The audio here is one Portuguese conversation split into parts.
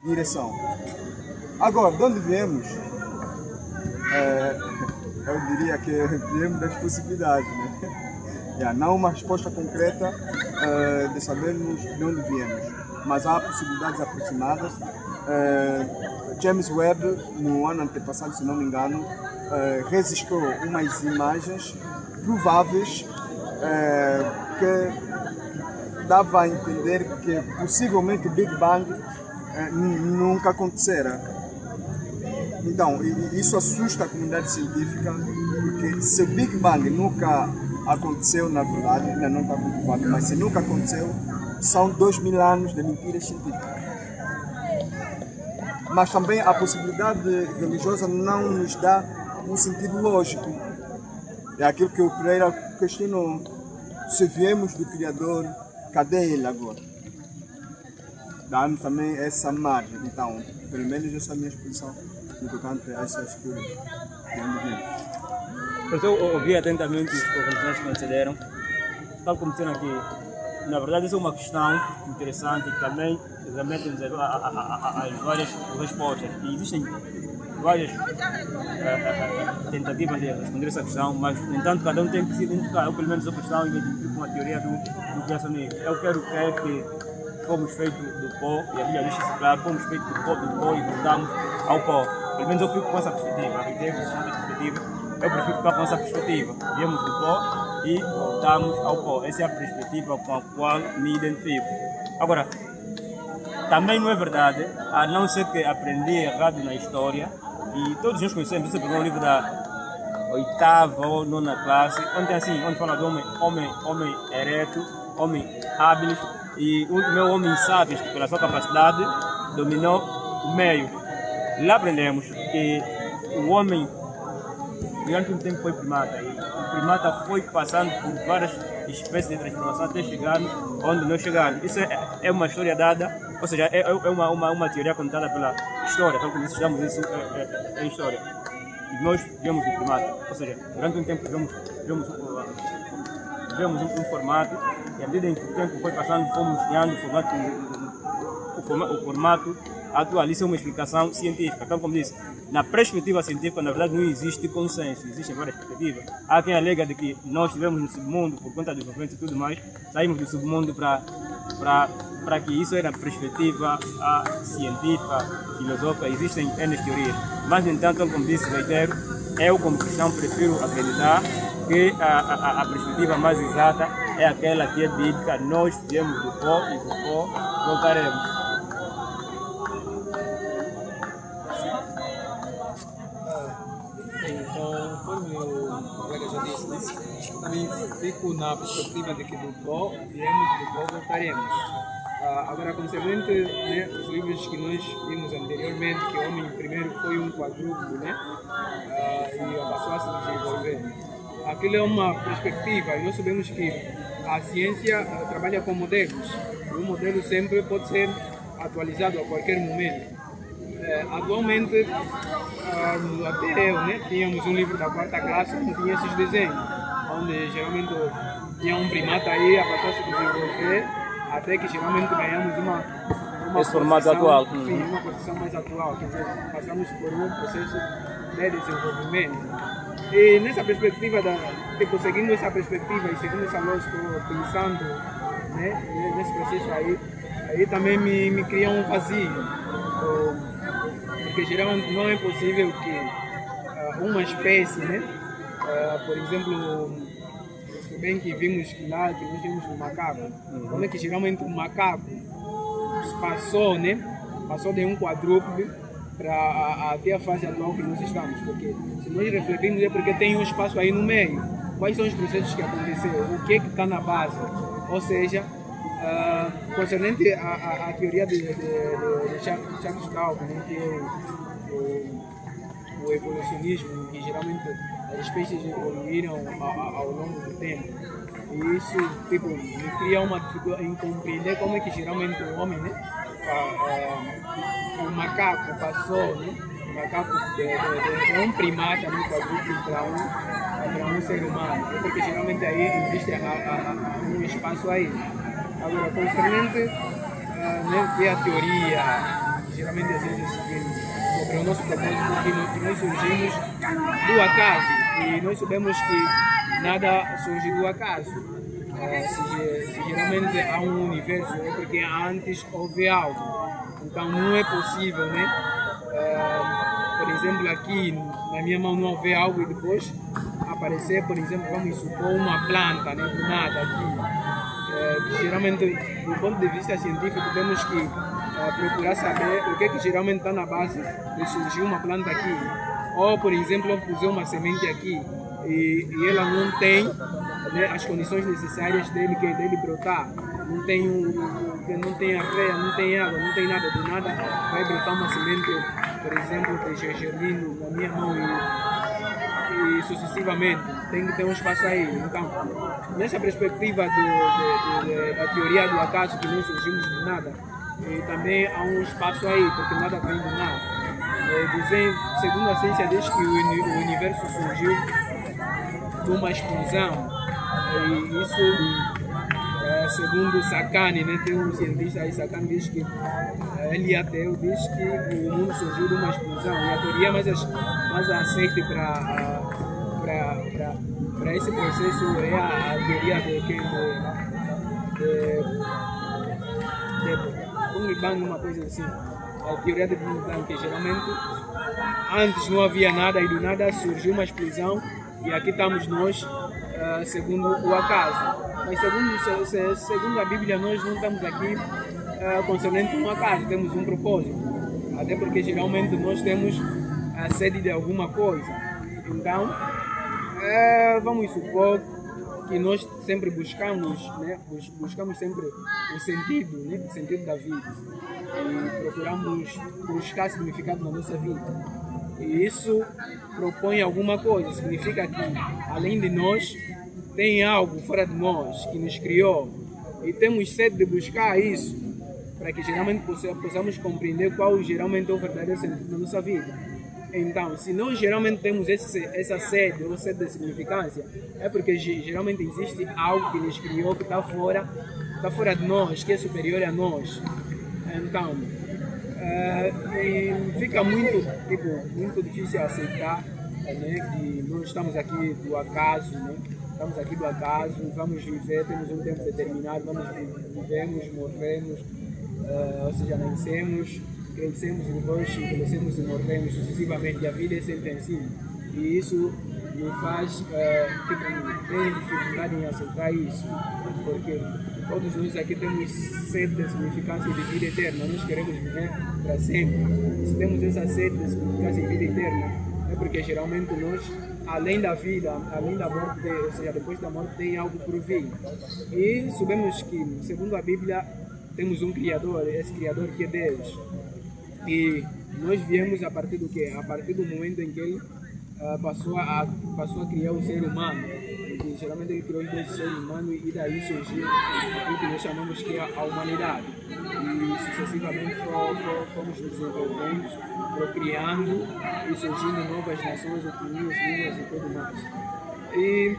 direção. Agora, de onde viemos? Eu diria que viemos das possibilidades, né? Não uma resposta concreta de sabermos de onde viemos, mas há possibilidades aproximadas. James Webb, no ano antepassado, se não me engano, registrou umas imagens prováveis que dava a entender que possivelmente o Big Bang nunca acontecera. Então, isso assusta a comunidade científica, porque se o Big Bang nunca aconteceu, na verdade, ainda não está comprovado, mas se nunca aconteceu, são 2000 anos de mentiras científicas. Mas também a possibilidade religiosa não nos dá um sentido lógico. É aquilo que o Pereira questionou. Se viemos do Criador, cadê ele agora? Dá-nos também essa margem. Então, pelo menos essa é a minha exposição no tocante a essas teorias. Eu ouvi atentamente os convidados que me antecederam. Tal como disseram aqui, na verdade, isso é uma questão interessante e também remete-nos às várias respostas. E existem várias tentativas de responder essa questão, mas, no entanto, cada um tem que se identificar. Eu, pelo menos, sou cristão e me identifico com a teoria do criacionismo. Eu quero crer que fomos feitos do pó, e a Bíblia diz isso claro, fomos feitos do pó e voltamos ao pó. Pelo menos eu fico com essa perspectiva. Eu prefiro ficar com essa perspectiva. Viemos do pó e voltamos ao pó. Essa é a perspectiva com a qual me identifico. Agora, também não é verdade, a não ser que aprendi errado na história, e todos nós conhecemos, você pegou o livro da 8ª ou 9ª classe, onde fala do homem ereto, homem hábil, e o meu homem sábio, pela sua capacidade, dominou o meio. Lá aprendemos que o homem durante um tempo foi primata, e o primata foi passando por várias espécies de transformação até chegar onde nós chegamos. Isso é uma história dada, ou seja, é uma teoria contada pela história, tal como estudamos isso é história. E nós viemos do primata, ou seja, durante um tempo vivemos um formato, e à medida em que o tempo foi passando, fomos criando o formato atual. Isso é uma explicação científica. Então, como disse, na perspectiva científica, na verdade, não existe consenso, existem várias perspectivas. Há quem alega de que nós estivemos no submundo por conta dos movimentos e tudo mais, saímos do submundo para que isso era a perspectiva científica, filosófica, existem N teorias. Mas, no entanto, como disse o reitero, eu, como cristão, prefiro acreditar que a perspectiva mais exata é aquela que é bíblica. Nós viemos do pó e do pó voltaremos. Conforme o colega já disse, né? Também fico na perspectiva de que do pó viemos, do pó voltaremos. Agora, concernente, né, os livros que nós vimos anteriormente, que o homem primeiro foi um quadrúpede, né? E passou a se desenvolver. Aquilo é uma perspectiva, e nós sabemos que a ciência trabalha com modelos, e o modelo sempre pode ser atualizado a qualquer momento. Atualmente, até eu, né, tínhamos um livro da 4ª classe onde tinha esses desenhos, onde geralmente tinha um primata aí a passar a se desenvolver, até que geralmente ganhamos uma esse formato atual. Sim, uma posição mais atual, quer dizer, passamos por um processo de desenvolvimento. E nessa perspectiva, seguindo essa perspectiva e seguindo essa lógica, pensando, né, nesse processo aí também me cria um vazio. Porque geralmente não é possível que uma espécie, né, por exemplo, se bem que vimos que lá que nós vimos um macaco, como é que geralmente o macaco passou de um quadrúpede para até a fase atual que nós estamos, porque se nós refletirmos é porque tem um espaço aí no meio. Quais são os processos que aconteceram? O que é que está na base? Ou seja, concernente a teoria de Charles Darwin, né, que é o evolucionismo, que geralmente as espécies evoluíram ao longo do tempo. E isso me cria uma dificuldade em compreender como é que geralmente o homem, né, o macaco passou, né, o macaco de um primata no quadrúpede para um ser humano, porque geralmente aí existe um espaço aí. Agora, concernente, né, a teoria, basicamente dizer o seguinte, sobre o nosso propósito, que nós surgimos do acaso, e nós sabemos que nada surge do acaso. Se geralmente há um universo, é porque antes houve algo. Então não é possível, né? Por exemplo, aqui na minha mão não houve algo e depois aparecer, por exemplo, vamos supor uma planta, né? Do nada aqui. Geralmente, do ponto de vista científico, temos que procurar saber o que é que geralmente está na base de surgir uma planta aqui. Ou, por exemplo, eu pus uma semente aqui e ela não tem, né, as condições necessárias dele brotar. Não tem areia, não tem água, não tem nada. Do nada vai brotar uma semente, por exemplo, de gergelim na minha mão e sucessivamente. Tem que ter um espaço aí. Então, nessa perspectiva da teoria do acaso, que não surgimos do nada, também há um espaço aí, porque nada vem do nada. Segundo a ciência, diz que o universo surgiu de uma explosão. E isso, segundo Sakane, né, tem um cientista aí, Sakane, diz que ele ateu, diz que o mundo surgiu de uma explosão. E a teoria mais aceita para esse processo é a teoria de Big Bang, uma coisa assim. A teoria de Big Bang, que geralmente antes não havia nada e do nada surgiu uma explosão e aqui estamos nós, segundo o acaso. Mas segundo a Bíblia, nós não estamos aqui concernente um acaso, temos um propósito. Até porque geralmente nós temos a sede de alguma coisa. Então, vamos supor que nós sempre buscamos, né? Buscamos sempre o sentido, né? O sentido da vida. E procuramos buscar significado na nossa vida. E isso propõe alguma coisa, significa que além de nós, tem algo fora de nós que nos criou. E temos sede de buscar isso, para que geralmente possamos compreender qual geralmente é o verdadeiro sentido da nossa vida. Então, se nós geralmente temos essa sede ou sede de significância, é porque geralmente existe algo que nos criou, que está fora de nós, que é superior a nós. Então, e fica muito difícil aceitar, né, que nós estamos aqui do acaso, né? Estamos aqui do acaso, vamos viver, temos um tempo determinado, vivemos, morremos, ou seja, nascemos, crescemos e depois envelhecemos e morremos sucessivamente. A vida é sempre assim. E isso me faz ter dificuldade em aceitar isso, porque todos nós aqui temos sede de significância e de vida eterna. Nós queremos viver para sempre. Se temos essa sede de significância e vida eterna, é porque geralmente nós, além da vida, além da morte, ou seja, depois da morte, tem algo por vir. E sabemos que, segundo a Bíblia, temos um Criador, esse Criador que é Deus. E nós viemos a partir do quê? A partir do momento em que Ele passou a criar o ser humano. Porque geralmente Ele criou esse ser humano e daí surgiu aquilo que nós chamamos que é a humanidade. E sucessivamente fomos desenvolvendo, procriando e surgindo novas nações, etnias, línguas e tudo mais. E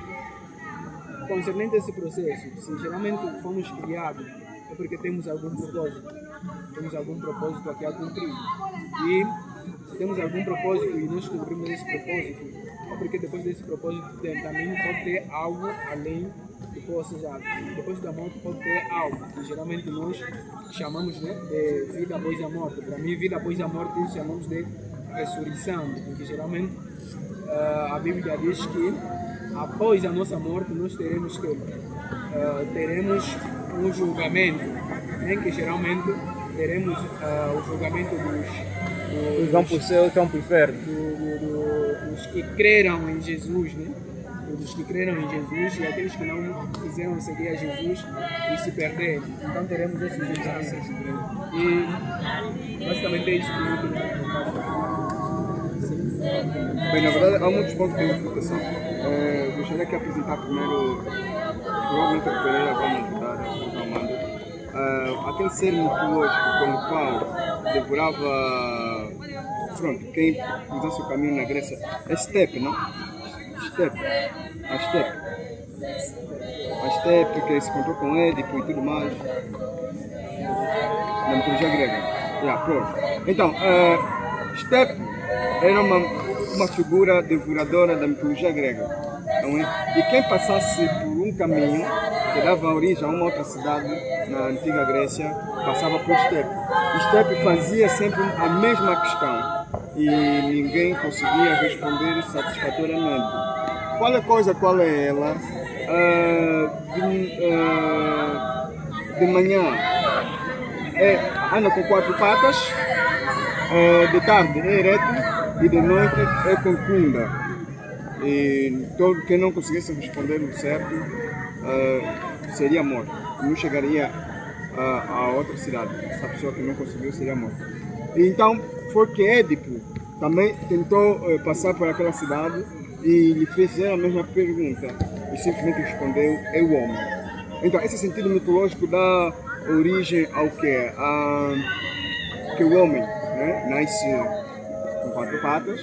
concernente a esse processo, se geralmente fomos criados, é porque temos algum propósito. Temos algum propósito aqui a cumprir. E se temos algum propósito e nós cumprimos esse propósito, é porque depois desse propósito também pode ter algo além, ou seja, depois da morte pode ter algo, que geralmente nós chamamos, né, de vida após a morte. Para mim, vida após a morte chamamos de ressurreição, porque geralmente a Bíblia diz que após a nossa morte nós teremos um julgamento, né, que geralmente teremos o julgamento dos vão para o céu e vão para o inferno. Dos que creram em Jesus, né? Dos que creram em Jesus e aqueles que não quiseram seguir a Jesus e se perderam. Então teremos esses julgamentos. E basicamente é isso que eu Bem, na verdade, há muitos pontos de interpretação. Gostaria de apresentar primeiro, provavelmente a Pereira vai me ajudar, aquele ser mitológico com o qual devorava, pronto, quem usasse o caminho na Grécia, é Steppe, não? A Steppe que se encontrou com Édipo e tudo mais, na mitologia grega. Pronto. Então, Steppe era uma figura devoradora da mitologia grega. Não é? E quem passasse por um caminho que dava origem a uma outra cidade na antiga Grécia, passava por Steppe. Steppe fazia sempre a mesma questão e ninguém conseguia responder satisfatoriamente. Qual é a coisa, qual é ela? De manhã anda com 4 patas, de tarde é ereto e de noite é concunda. E todo quem não conseguisse responder o certo seria morto, não chegaria a outra cidade. Essa pessoa que não conseguiu seria morta. E então foi que Édipo também tentou passar por aquela cidade e lhe fez a mesma pergunta e simplesmente respondeu: é o homem. Então esse sentido mitológico dá origem ao que? Que o homem, né, nasce com 4 patas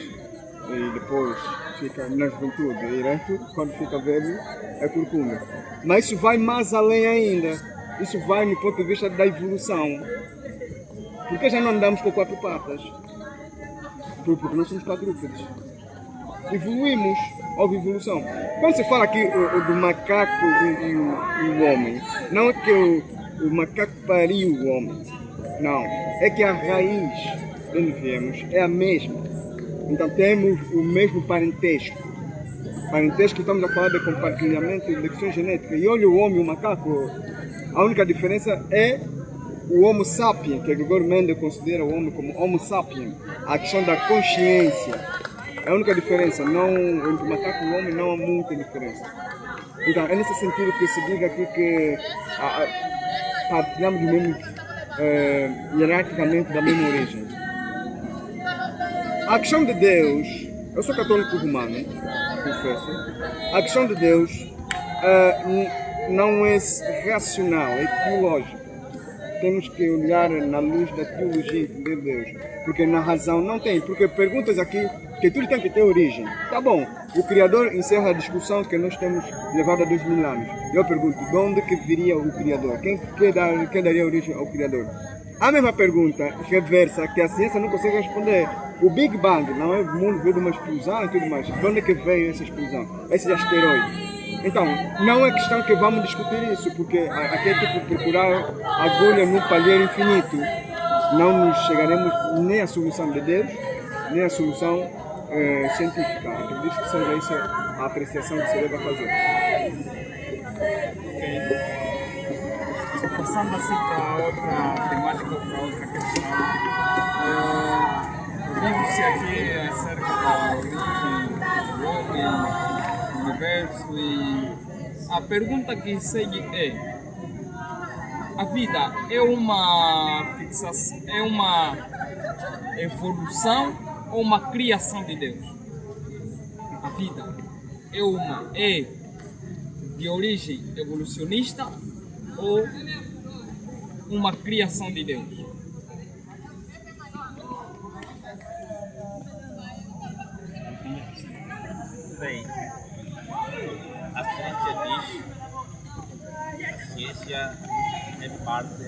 e depois fica na juventude ereto, quando fica velho é corcunda. Mas isso vai mais além ainda. Isso vai no ponto de vista da evolução. Por que já não andamos com 4 patas? Porque nós somos quadrúpedes. Evoluímos, houve evolução. Quando se fala aqui do macaco e o homem, não é que o macaco pariu o homem. Não, é que a raiz de onde viemos é a mesma. Então temos o mesmo parentesco. Parentesco, estamos a falar de compartilhamento de questão genética. E olha o homem e o macaco, a única diferença é o Homo sapiens, que Gregor Mendel considera o homem como Homo sapiens. A questão da consciência é a única diferença. Não, entre o macaco e o homem não há muita diferença. Então é nesse sentido que se diz aqui que partilhamos do mesmo, hierarquicamente da mesma origem. A questão de Deus, eu sou católico romano, confesso. A questão de Deus não é racional, é teológica. Temos que olhar na luz da teologia e entender Deus, porque na razão não tem. Porque perguntas aqui que tudo tem que ter origem. Tá bom, o Criador encerra a discussão que nós temos levado há 2000 anos. Eu pergunto, de onde que viria o Criador? Quem daria origem ao Criador? A mesma pergunta reversa que a ciência não consegue responder. O Big Bang, não é? O mundo veio de uma explosão e tudo mais. De onde é que veio essa explosão? Esse asteroide. Então, não é questão que vamos discutir isso, porque aqui é tipo procurar agulha no palheiro infinito. Não nos chegaremos nem à solução de Deus, nem à solução científica. Acredito que seja isso a apreciação que se deve fazer. Passando assim para outra temática, para outra questão, vive-se aqui acerca da origem do homem, do universo, e a pergunta que segue é: a vida é uma fixação, é uma evolução ou uma criação de Deus? A vida é de origem evolucionista ou uma criação de Deus? Bem, a ciência diz que a ciência é parte,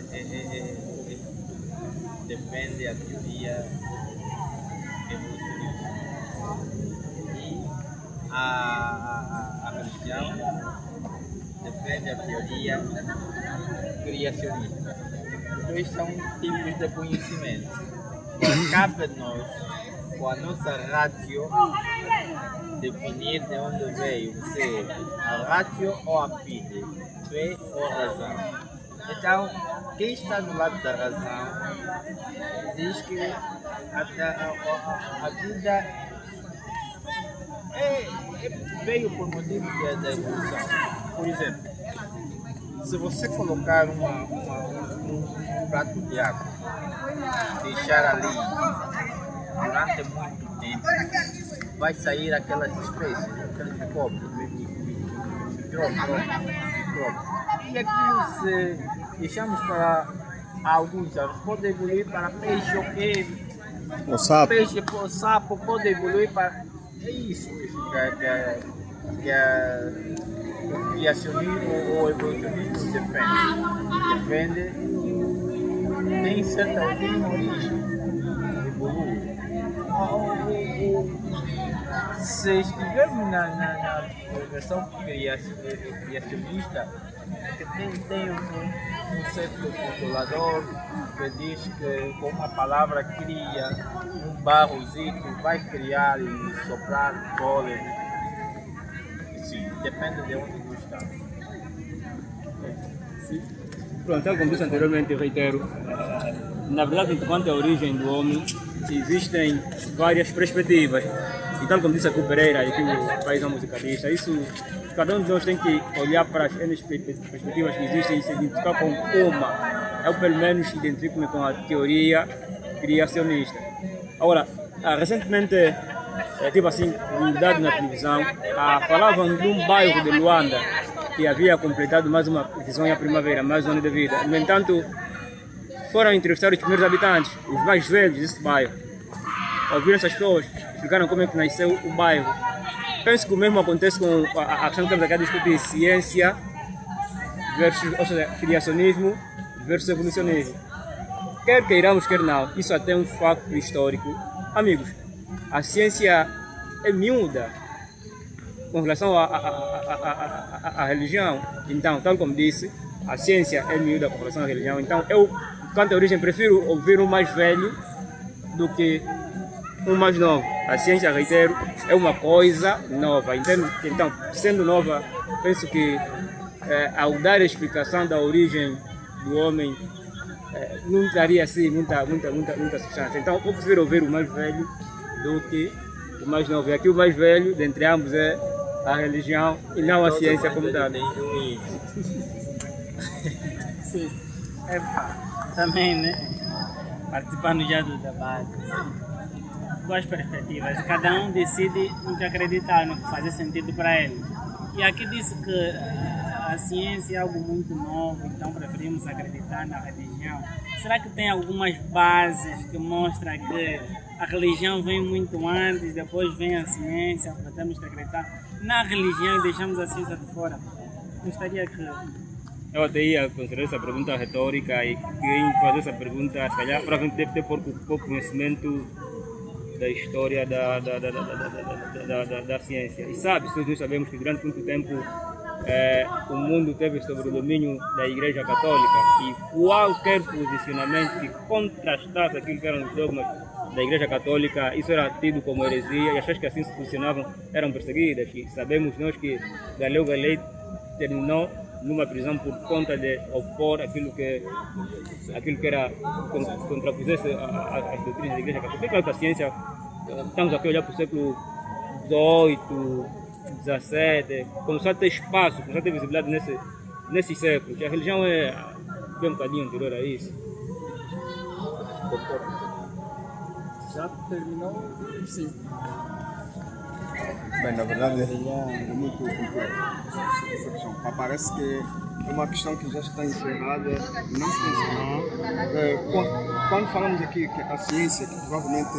defende a teoria evolucionista e a religião defende a teoria criacionista. Os dois são tipos de conhecimento. Cabe a nós, com a nossa ratio, definir de onde veio o ser, a ratio ou a fide, fé ou razão. Então, quem está do lado da razão diz que a vida veio por motivos da evolução. Por exemplo, se você colocar um prato de água, deixar ali durante muito tempo, vai sair aquelas espécies, aqueles micróbios. E aquilo, se deixamos para alguns anos, pode evoluir para peixe, O sapo. Peixe, o sapo pode evoluir para... É isso que o criacionismo ou evolucionismo defende tem uma origem. Se estivermos na versão criacionista, que tem um certo controlador que diz que com uma palavra cria um barrozito, vai criar e soprar pólen. Sim, depende de onde nós estamos. Pronto, então, como disse anteriormente, eu reitero, na verdade, enquanto a origem do homem, existem várias perspectivas. E tal como disse aqui o Pereira e aqui o país musicalista, isso, cada um de nós tem que olhar para as perspectivas que existem e se identificar com uma. Eu, pelo menos, identifico-me com a teoria criacionista. Agora, recentemente, tive assim, unidade na televisão, falavam de um bairro de Luanda que havia completado mais uma visão à primavera, mais um ano de vida. No entanto, foram entrevistar os primeiros habitantes, os mais velhos desse bairro. Ouviram essas pessoas, explicaram como é que nasceu o bairro. Penso que o mesmo acontece com a questão que estamos aqui a discutir, ciência versus, ou seja, criacionismo versus evolucionismo. Quer queiramos, quer não, isso até é um facto histórico. Amigos, a ciência é miúda com relação à religião. Então, tal como disse, a ciência é miúda com relação à religião. Então, eu, quanto à origem, prefiro ouvir um mais velho do que um mais novo. A ciência, reitero, é uma coisa nova. Então, sendo nova, penso que ao dar a explicação da origem do homem, não daria assim muita substância. Então, eu prefiro ouvir o mais velho do que o mais novo. E aqui o mais velho, dentre ambos, é a religião e não a ciência como tal. Sim. Também, né? Participando já do debate. Duas perspectivas. E cada um decide no que acreditar, no que fazer sentido para ele. E aqui disse que a ciência é algo muito novo, então preferimos acreditar na religião. Será que tem algumas bases que mostram que a religião vem muito antes, depois vem a ciência, para termos que acreditar na religião e deixamos a ciência de fora? Gostaria que... Eu até ia considerar essa pergunta retórica e quem fazer essa pergunta, se calhar, provavelmente deve ter pouco conhecimento da história da ciência. E todos nós sabemos que durante muito tempo o mundo teve sobre o domínio da Igreja Católica e qualquer posicionamento que contrastasse aquilo que eram os dogmas da Igreja Católica, isso era tido como heresia e as pessoas que assim se posicionavam eram perseguidas. E sabemos nós que Galileu Galilei terminou numa prisão por conta de opor aquilo que era contrapusesse às doutrinas da Igreja Católica. Claro que a ciência, estamos aqui a olhar para o século XVIII, XVII, começou a ter espaço, começou a ter visibilidade nesses séculos. A religião é bem um bocadinho anterior a isso. Já terminou? Sim. Bem, na verdade é muito complexo essa questão. Parece que é uma questão que já está encerrada, não se encerrou. Quando falamos aqui que a ciência, que provavelmente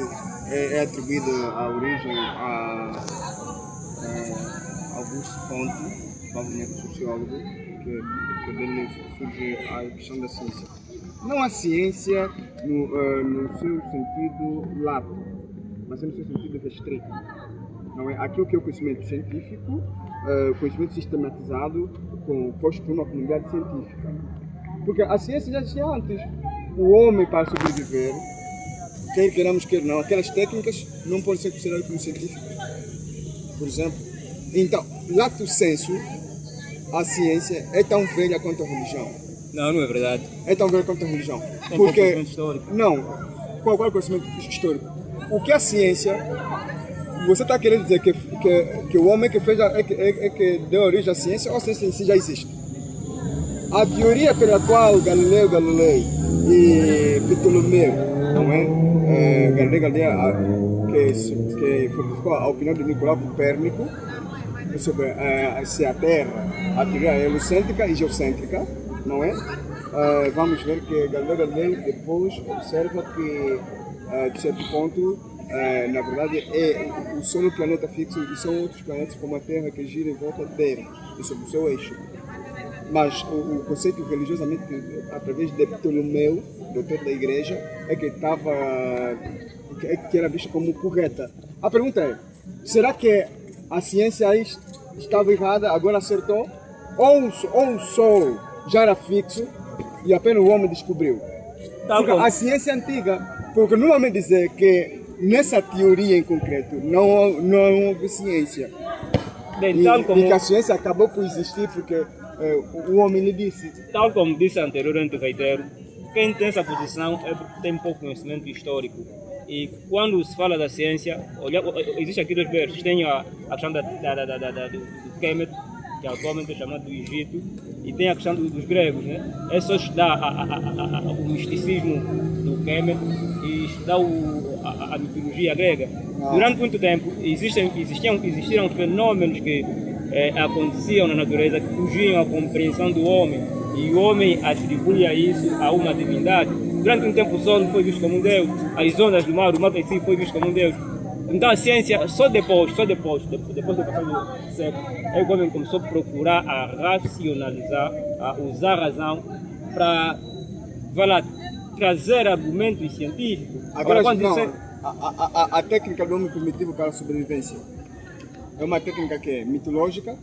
é atribuída à origem a Augusto Conte, provavelmente sociólogo, que dele surge a questão da ciência. Não a ciência no seu sentido lato, mas no seu sentido restrito. Não é aquilo que é o conhecimento científico, conhecimento sistematizado, posto por uma comunidade científica. Porque a ciência já existia antes. O homem, para sobreviver, quer queiramos, quer não, aquelas técnicas não podem ser consideradas como científicas. Por exemplo, então, lato sensu, a ciência é tão velha quanto a religião. Não é verdade. É tão velha quanto a religião. Tem Porque, conhecimento histórico. Não, qual é o conhecimento histórico? O que a ciência... Você está querendo dizer que o homem que fez que deu origem à ciência ou a ciência em si já existe? A teoria pela qual Galileu Galilei e Ptolomeu, não é? Galileu Galilei que fortificou a opinião de Nicolau Copérnico sobre se a Terra, a teoria é helocêntrica e geocêntrica, não é? Vamos ver que Galileu Galilei depois observa que, de certo ponto, na verdade, o Sol é um planeta fixo e são outros planetas como a Terra que giram em volta dele e sobre o seu eixo. Mas o conceito religiosamente, através de Ptolomeu, doutor da igreja, é que que era vista como correta. A pergunta é, será que a ciência estava errada, agora acertou? Ou o Sol já era fixo e apenas o homem descobriu? Porque a ciência antiga, porque normalmente dizer que nessa teoria em concreto não houve ciência. Bem, tal como, e que a ciência acabou por existir porque o homem lhe disse. Tal como disse anteriormente, reitero, quem tem essa posição é porque tem pouco conhecimento histórico. E quando se fala da ciência, existe aqui dois versos. Tem a questão do Kemet, que atualmente é chamado do Egito, e tem a questão dos gregos, né? É só estudar o misticismo do Kemet e estudar a mitologia grega. Durante muito tempo existiram fenômenos que aconteciam na natureza que fugiam à compreensão do homem, e o homem atribuía isso a uma divindade. Durante um tempo o sol foi visto como um deus, as ondas do mar em si foi visto como um deus. Então a ciência, só depois do passar do século, é que o homem começou a procurar a racionalizar, a usar a razão para trazer argumentos científicos. Agora, a técnica do homem primitivo para a sobrevivência é uma técnica que é mitológica,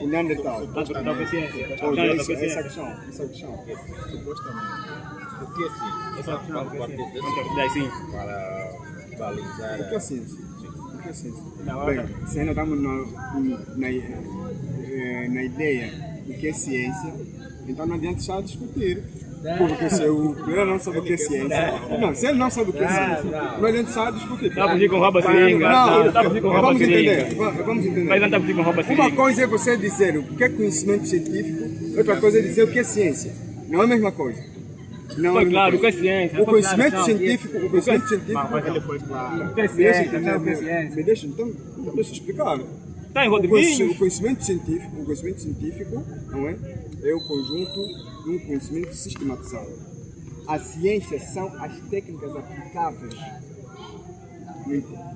o Neandertal. Essa questão. Supostamente. Porque assim, essa para balizar. O que é ciência? Bem, se ainda estamos na ideia do que é ciência, então não adianta estar a discutir. Porque se o primeiro não sabe o que é ciência, se ele não sabe o que é ciência, não adianta estar a discutir. Está a fugir com roupa seringa. Vamos entender. Mas não está a fugir com roupa seringa. Uma coisa é você dizer o que é conhecimento científico, outra coisa é dizer o que é ciência. Não é a mesma coisa. Não foi claro, o que é ciência? O conhecimento científico. Mas ele foi claro. O que é ciência? Me deixa explicar. Está em Rodriguinho. O conhecimento científico, não é? É o conjunto de um conhecimento sistematizado. A ciência são as técnicas aplicáveis.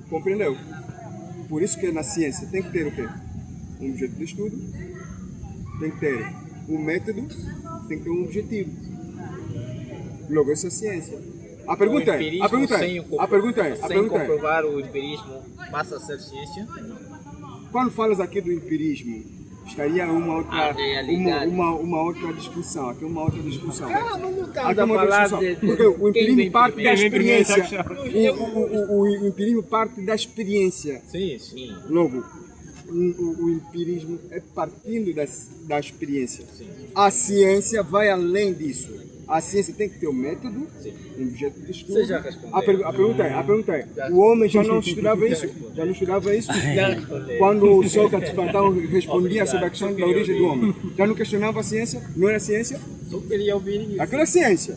Compreendeu? Por isso que na ciência tem que ter o quê? Um objeto de estudo, tem que ter um método, tem que ter um objetivo. Logo, essa é a ciência. A pergunta é, sem comprovar o empirismo, passa a ser ciência? Quando falas aqui do empirismo, estaria uma outra discussão. Aqui uma outra discussão. Porque o empirismo parte da experiência. O empirismo parte da experiência. Sim. Logo, o empirismo é partindo da experiência. A ciência vai além disso. A ciência tem que ter um método, um objeto de estudo. Você já respondeu. A pergunta é, o homem já não estudava isso? Quando Sócrates Platão respondia sobre a questão da origem do homem, já não questionava a ciência? Não era ciência? Só queria ouvir isso. Aquilo é ciência.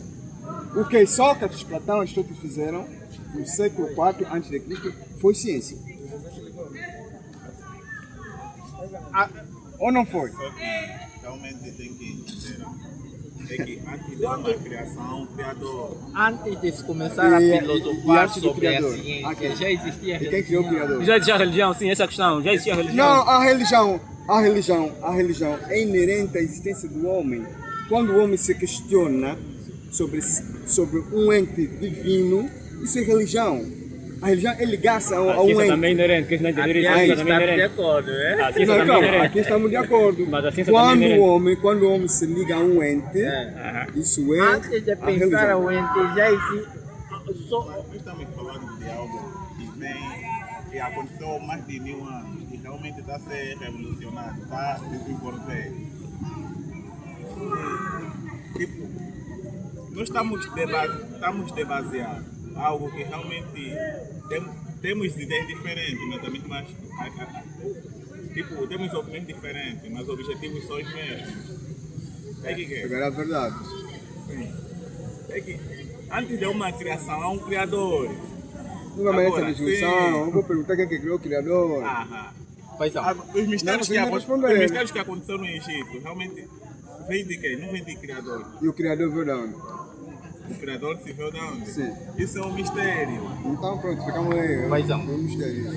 O que Sócrates, Platão e Aristóteles fizeram no século IV a.C. foi ciência. Ou não foi? Só que realmente tem que entender é que antes de uma criação, um criador. Antes de se começar a filosofar sobre a ciência, já existia a religião. E quem criou o criador? Já existia a religião, sim, essa questão. Já existia a religião. Não, a religião é inerente à existência do homem. Quando o homem se questiona sobre um ente divino, isso é religião. A religião é ligar-se a um ente. Também é inerente, que não entender isso, a ciência também é inerente. De acordo, né? A ciência também é inerente. Aqui estamos de acordo. Mas a ciência também é inerente. Quando o homem se liga a um ente, isso é antes de pensar a um ente, já existe. Estamos falando de algo que aconteceu há mais de 1000 anos e realmente está a ser revolucionário, está a desenvolver. Tipo, nós estamos debaseando algo que realmente temos ideias diferentes, mas a mesma, tipo, temos opiniões diferentes, mas os objetivos são os mesmos. Agora é a verdade. É que antes de uma criação há um criador. Não vai essa discussão, eu vou perguntar quem é que criou o criador. Os mistérios que aconteceram no Egito, realmente, vem de quem? Não vem de criador. E o criador veio de onde? O criador se veio de onde? Sim. Isso é um mistério. Então pronto, ficamos aí. Paizão. É um mistério.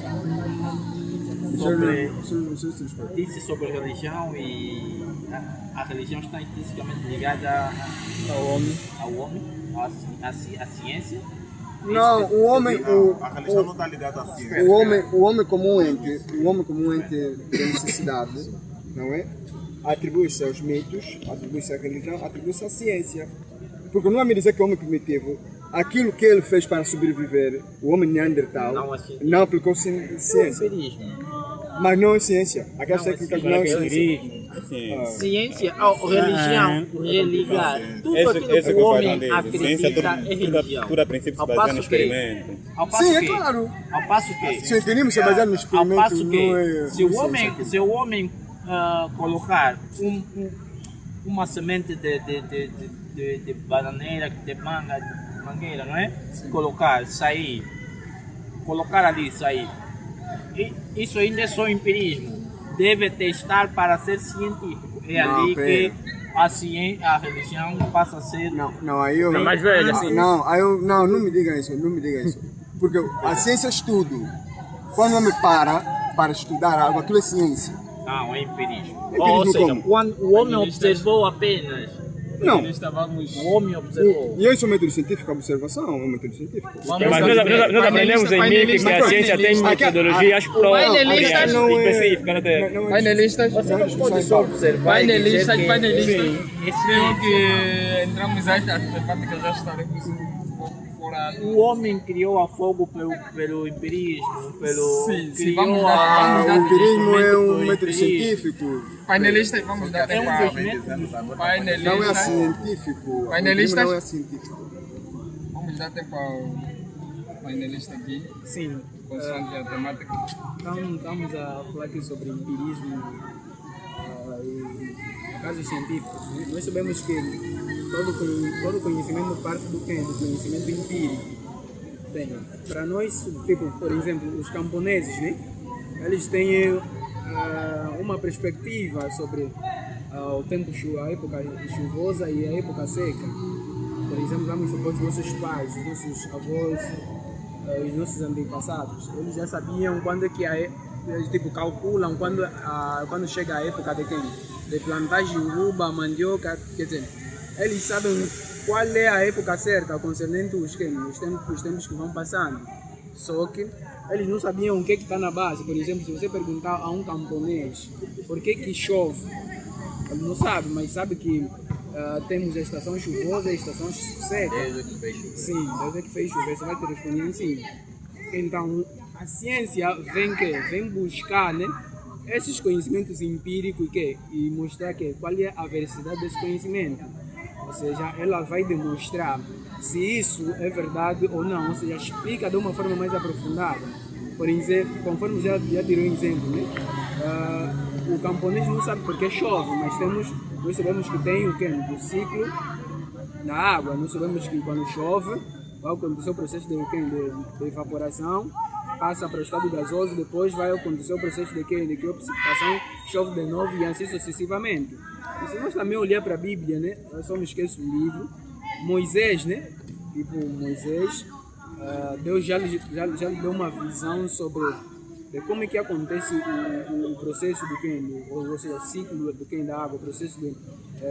Disse sobre religião e a religião está intrinsecamente ligada ao homem, à ciência. Não, o homem, A religião não está ligada à ciência. o homem como um ente de necessidade, não é? Atribui-se aos mitos, atribui-se à religião, atribui-se à ciência. Porque não é me dizer que o homem primitivo, aquilo que ele fez para sobreviver, o homem neandertal, não aplicou ciência. Empirismo. Mas não é ciência. Aquelas técnicas não é ciência. Ciência, religião, religar, tudo aquilo que o homem acredita é religião. Tudo a princípio se baseia no experimento. Sim, é claro. Ao passo que, Se entendemos se basear no ao experimento, passo que não é se o homem colocar uma semente de bananeira, de mangueira, não é? Colocar, sair, colocar ali, sair. E isso ainda é só empirismo. Deve testar para ser científico. É Não, ali pera. que a religião passa a ser. Não, aí eu. É mais velha, assim. Não me diga isso, não me diga isso. Porque a ciência é estudo. Quando o homem para estudar algo, aquilo é ciência. Não, é empirismo. Empirismo Ou seja, como? quando o homem observou apenas. Não. O homem observou. E isso é um método científico, a observação é um método científico. Mas nós aprendemos em MIC que a ciência tem metodologias próprias, específicas. Painelistas, painelistas, creio que entramos nesta temática já estaremos fora. O homem criou a fogo pelo empirismo, Sim, criou O empirismo é um método empirismo. científico, Painelistas, vamos dar tempo não é Painelistas, científico. O Painelistas? empirismo não é científico. vamos dar tempo ao painelista aqui, Sim, consoante a temática. então estamos a falar aqui sobre empirismo e casos científicos. Né? Nós sabemos que todo conhecimento parte do quê? Do conhecimento empírico. Bem, para nós, tipo, por exemplo, os camponeses, né? Eles têm uma perspectiva sobre o tempo, a época chuvosa e a época seca. Por exemplo, vamos supor os nossos pais, os nossos avós, os nossos antepassados, eles já sabiam quando é que eles tipo calculam quando chega a época de quem? De plantar juruba, mandioca, quer dizer, eles sabem qual é a época certa concernente os tempos que vão passando. Só que eles não sabiam o que está na base. Por exemplo, se você perguntar a um camponês por que chove, ele não sabe, mas sabe que temos a estação chuvosa e a estação seca. Sim, Deus é que fez chover, você vai te responder sim. Então, a ciência vem buscar, né, esses conhecimentos empíricos e mostrar qual é a veracidade desse conhecimento. Ou seja, ela vai demonstrar se isso é verdade ou não, ou seja, explica de uma forma mais aprofundada. Por exemplo, conforme já tirou um exemplo, né? O camponês não sabe porque chove, mas nós sabemos que tem o quê? O ciclo da água. Nós sabemos que quando chove, vai acontecer o processo de evaporação, passa para o estado gasoso, depois vai acontecer o processo de precipitação, chove de novo e assim sucessivamente. E se nós também olhar para a Bíblia, né? Eu só me esqueço o livro, Moisés, né? Tipo, Moisés, Deus já lhe deu uma visão sobre de como é que acontece o processo ou seja, o ciclo da água, o processo de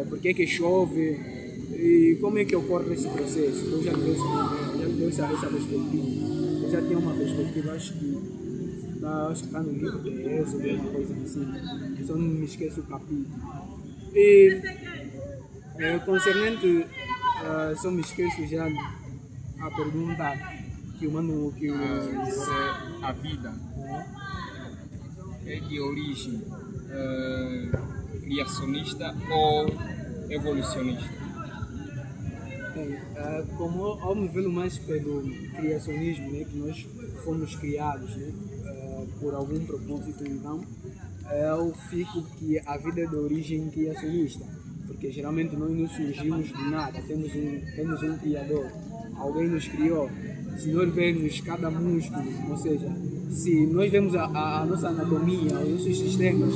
por que chove e como é que ocorre esse processo. Deus já lhe deu essa perspectiva. Eu já tinha uma perspectiva, acho que está no livro de Êxodo, uma coisa assim, só não me esqueço o capítulo. E concernente, só me esqueço já a pergunta que o mano. Se a vida é de origem criacionista ou evolucionista? Bem, como ao me vê mais pelo criacionismo, né, que nós fomos criados, né, por algum propósito, então eu fico que a vida é de origem criacionista, porque geralmente nós não surgimos do nada, temos um criador, alguém nos criou. Se nós vermos cada músculo, ou seja, se nós vemos a nossa anatomia, os nossos sistema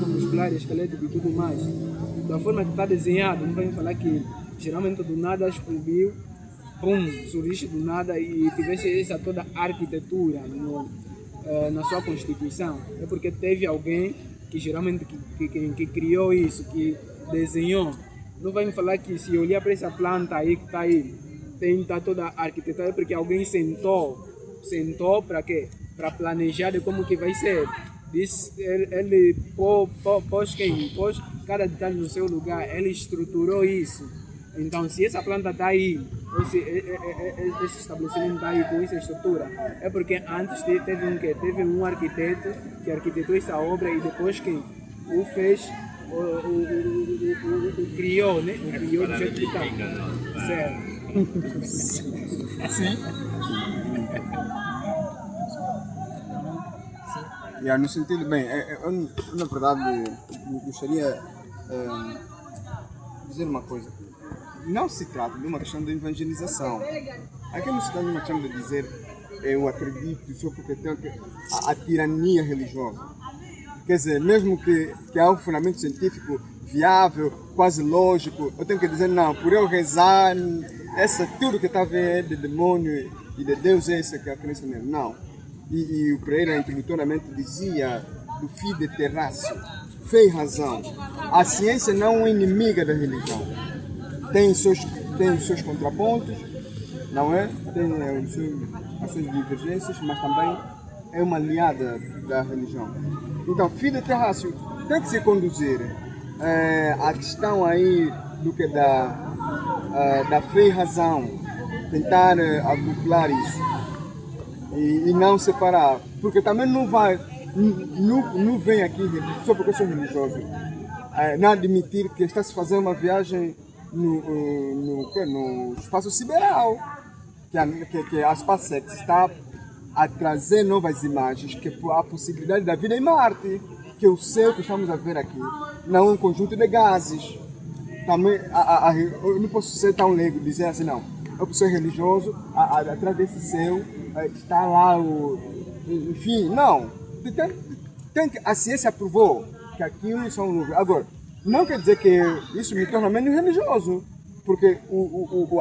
muscular, esquelético e tudo mais, da forma que está desenhado, não vai falar que geralmente do nada explodiu, surgiu do nada e tivesse essa toda arquitetura na sua constituição. É porque teve alguém que geralmente que criou isso, que desenhou, não vai me falar que se olhar para essa planta aí que está aí, tem tá toda a arquitetura porque alguém sentou para quê? Para planejar de como que vai ser. Ele pôs cada detalhe no seu lugar, ele estruturou isso. Então, se essa planta está aí, ou se esse estabelecimento está aí com essa estrutura, é porque antes teve um arquiteto que arquitetou essa obra e depois quem o fez, o criou, né? O criou do jeito que está. Certo. Sim. No sentido, bem, eu na verdade gostaria de dizer uma coisa. Não se trata de uma questão de evangelização. Aqui não se trata de uma questão de dizer eu acredito só porque tenho a tirania religiosa. Quer dizer, mesmo que há um fundamento científico viável, quase lógico, eu tenho que dizer não, por eu rezar, tudo que está a ver de demônio e de Deus é essa que é a crença nele. Não. E o Pereira introdutoriamente dizia do fide terrácio, fez razão. A ciência não é inimiga da religião. Tem os seus contrapontos, não é? Tem as suas divergências, mas também é uma aliada da religião. Então, fide terrácio tem que se conduzir a questão aí do que da fé e razão, tentar acoplar isso e não separar, porque também não vem aqui só porque eu sou religioso, não admitir que está se fazendo uma viagem no espaço sideral, que a SpaceX está a trazer novas imagens, que a possibilidade da vida em Marte, que o céu que estamos a ver aqui não é um conjunto de gases. Também, eu não posso ser tão leigo dizer assim, não. Eu ser religioso, atrás desse céu está lá enfim, não. A ciência provou que aquilo são nuvens. Agora, não quer dizer que isso me torna menos religioso, porque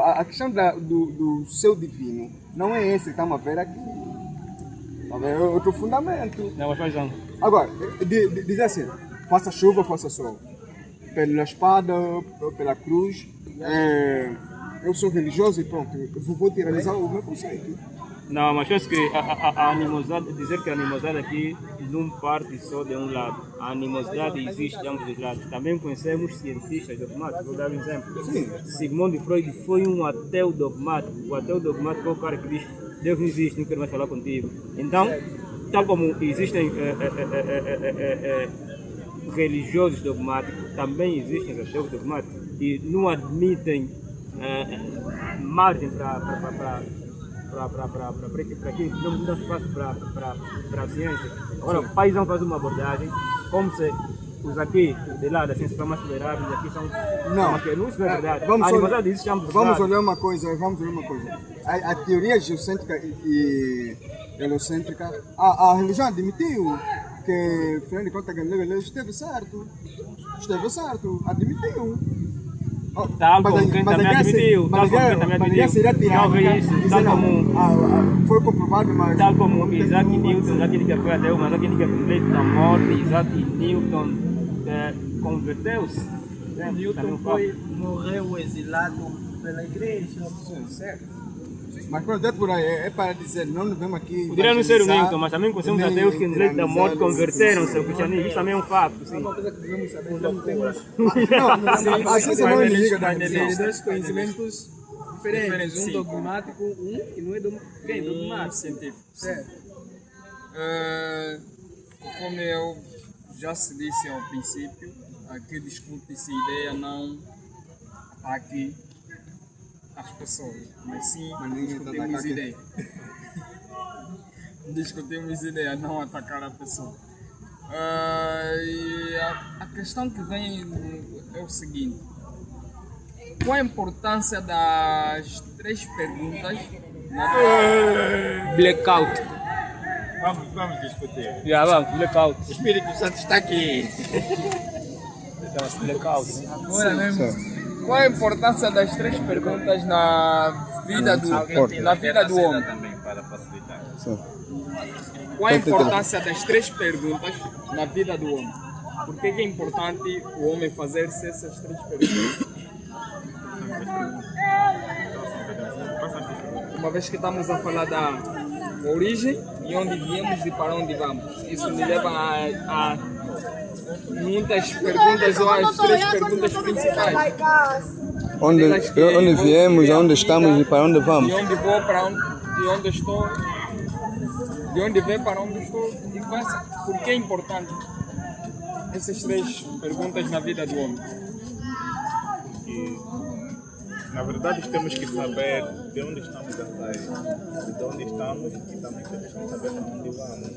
a questão do céu divino não é esse que estamos a ver aqui. É outro fundamento. Não, mas faz não. Agora, dizer assim, faça chuva, faça sol. Pela espada, pela cruz, eu sou religioso e pronto, eu vou realizar o meu conceito. Não, mas acho que a animosidade, dizer que a animosidade aqui não parte só de um lado. A animosidade existe de ambos os lados. Também conhecemos cientistas dogmáticos. Vou dar um exemplo. Sim. Sigmund Freud foi um ateu dogmático. O ateu dogmático é o cara que diz Deus não existe, não quero mais falar contigo. Então, tal como existem religiosos dogmáticos, também existem ateus dogmáticos e não admitem margem para aquilo, não dá espaço para a ciência. Agora, o paizão faz uma abordagem, como se os aqui de lá da ciência são mais toleráveis, aqui são. Não, isso não é verdade. Vamos olhar uma coisa. A teoria geocêntrica e helocêntrica, a religião admitiu que, afinal de contas, Galileu esteve certo, admitiu. Tal como quem também admitiu, foi comprovado, mas... Tal como Isaac Newton, já que ele foi ateu, mas já que ele foi com leite da morte, Isaac Newton converteu-se. Newton morreu exilado pela igreja. Certo. Mas quando é por aí, é para dizer, não vemos aqui... Poderia não ser o Newton, mas também conhecemos ateus que no leite da morte converteram-se ao cristianismo. Isso também é um fato, sim. Uma coisa que devemos saber, não temos a ciência não é inimiga da religião. Dois conhecimentos diferentes, um dogmático, um que não é dogmático. Científico. Certo. Conforme eu já se disse ao princípio, aqui discute-se ideia não aqui as pessoas, mas sim discutimos ideia. Discutimos ideia, não atacar a pessoa. E a questão que vem é o seguinte: qual a importância das 3 perguntas na Blackout. Vamos discutir. Já vamos, blackout. O Espírito Santo está aqui. Chama-se blackout. Agora mesmo. Qual a importância das 3 perguntas na vida do homem? Também para facilitar. Qual a importância das 3 perguntas na vida do homem? por que é importante o homem fazer-se essas 3 perguntas? Uma vez que estamos a falar da origem, de onde viemos e para onde vamos. Isso me leva a muitas perguntas, ou as 3 perguntas principais. Onde viemos, aonde estamos e para onde vamos? De onde vou, para onde, de onde estou, de onde venho, para onde estou. E por que é importante essas 3 perguntas na vida do homem? Porque, na verdade, temos que saber de onde estamos a sair, de onde estamos e também temos que saber para onde vamos.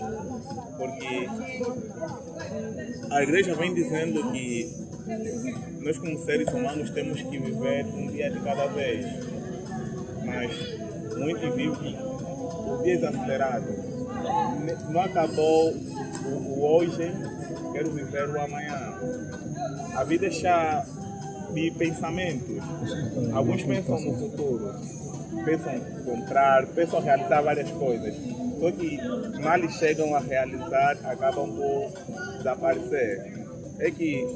Porque a igreja vem dizendo que nós, como seres humanos, temos que viver um dia de cada vez. Mas muitos vivem os dias acelerados. Não acabou o hoje, quero viver o amanhã. A vida é cheia de pensamentos. Alguns pensam no futuro, pensam em comprar, pensam em realizar várias coisas. Só que mal eles chegam a realizar, acabam por desaparecer. É que,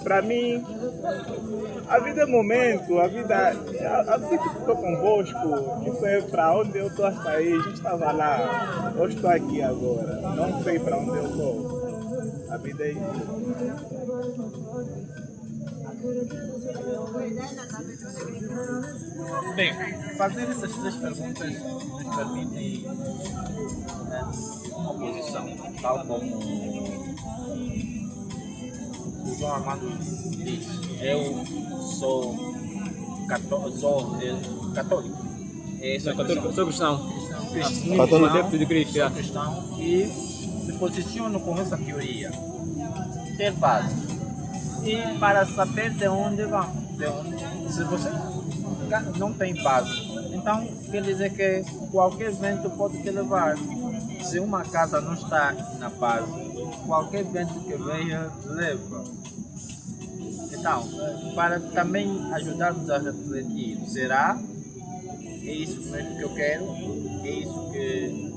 para mim, a vida é momento, a vida, assim que estou convosco, isso é para onde eu estou a sair. A gente estava lá, eu estou aqui agora, não sei para onde eu estou. A vida é isso. Bem, fazer essas 3 perguntas nos permite uma posição, tal como o João Armando diz. Eu sou católico. Sou cristão. Católico. Adepto de Cristo. Sou cristão e me posiciono com essa teoria. Ter base. E para saber de onde vamos. Se você não tem base, então quer dizer que qualquer vento pode te levar. Se uma casa não está na base, qualquer vento que venha leva. Então, para também ajudarmos a refletir, será? É isso mesmo que eu quero? É isso que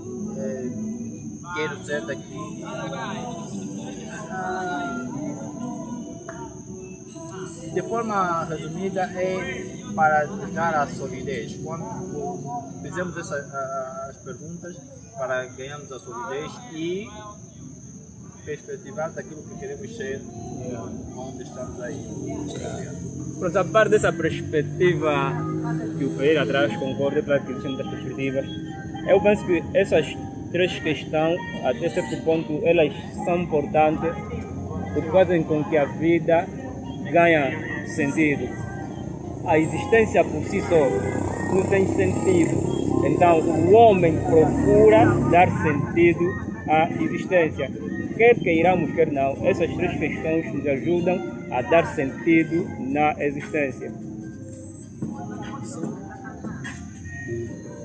quero ser daqui? De forma resumida, é para chegar à solidez. Quando fizemos as perguntas, para ganharmos a solidez e perspectivar daquilo que queremos ser, onde estamos aí. Pronto, a parte dessa perspectiva que o Ferreira traz, concordo, para que existem muitas perspectivas. Eu penso que essas 3 questões, até certo ponto, elas são importantes porque fazem com que a vida ganhe sentido. A existência por si só não tem sentido. Então o homem procura dar sentido à existência. Quer queiramos, quer não, essas 3 questões nos ajudam a dar sentido na existência.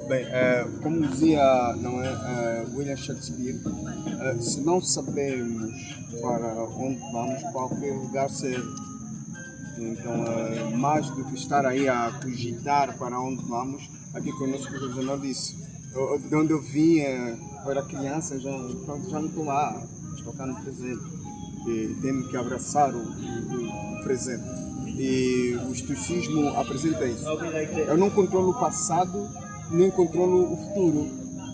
Bem, como dizia William Shakespeare, se não sabemos para onde vamos, qualquer lugar serve. Então, mais do que estar aí a cogitar para onde vamos, aqui que o nosso professor disse, de onde eu vim, eu era criança, já não estou lá, estou cá no presente, e tenho que abraçar o presente. E o estoicismo apresenta isso. Eu não controlo o passado, nem controlo o futuro.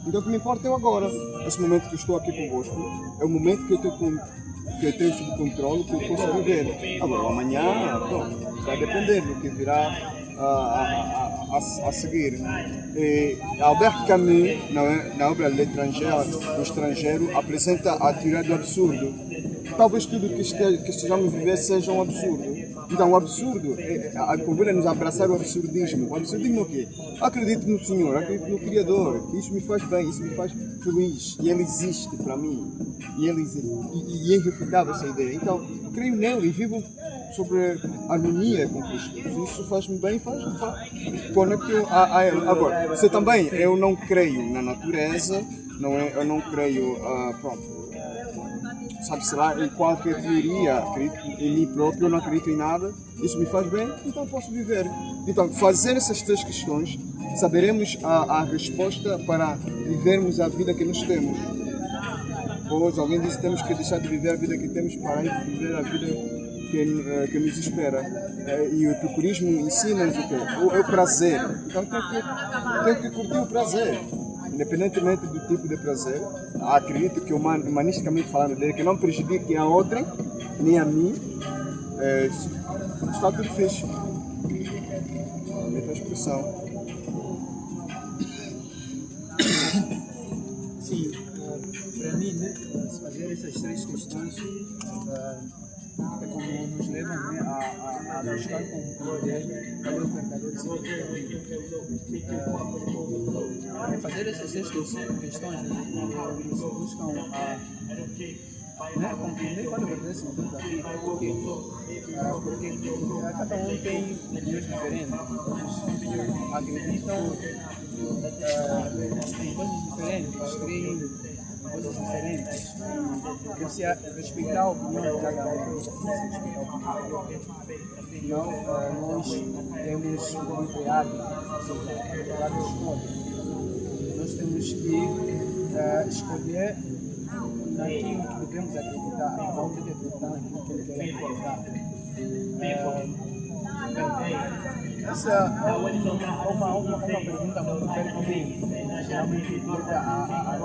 Então o que me importa é o agora. Esse momento que eu estou aqui convosco é o momento que eu tenho sob controle, que eu posso viver. Agora, amanhã, pronto, vai depender do que virá a seguir. E Albert Camus, na obra O Estrangeiro, apresenta a teoria do absurdo. Talvez tudo que estejamos a viver seja um absurdo. Então, o absurdo, convém-nos abraçar o absurdismo. O absurdismo é o quê? Acredito no Senhor, acredito no Criador, que isso me faz bem, isso me faz feliz, e Ele existe para mim, e é irrefutável essa ideia. Então, creio nele e vivo sobre harmonia com Cristo. Se isso faz-me bem, conecto a Ele. Agora, se também eu não creio na natureza, eu não creio, sabe-se lá, em qualquer teoria, acredito em mim próprio, eu não acredito em nada, isso me faz bem, então posso viver. Então, fazer essas 3 questões, saberemos a resposta para vivermos a vida que nós temos. Depois alguém disse que temos que deixar de viver a vida que temos para ir viver a vida que nos espera. E o epicurismo ensina-nos o quê? É o prazer. Então tem que curtir o prazer. Independentemente do tipo de prazer, acredito que humanisticamente falando dele, que não prejudique a outrem, nem a mim, está tudo fixe. Aumenta a expressão. Sim, para mim, né, se fazer essas três questões é como nos levam, né, a buscar compreender qual é o verdadeiro significado. Fazer essas três questões, nos buscam compreender qual é o verdadeiro sentido da vida. Porque cada um tem opiniões diferentes, acreditam em coisas diferentes, creem em coisas diferentes. Deve-se respeitar a opinião de cada um. Afinal, nós temos um livre árbitro, ou seja, cada escolha. Nós temos que escolher naquilo que devemos acreditar, cada um deve acreditar naquilo que ele quer acreditar. Essa é uma pergunta muito pertinente, geralmente leva a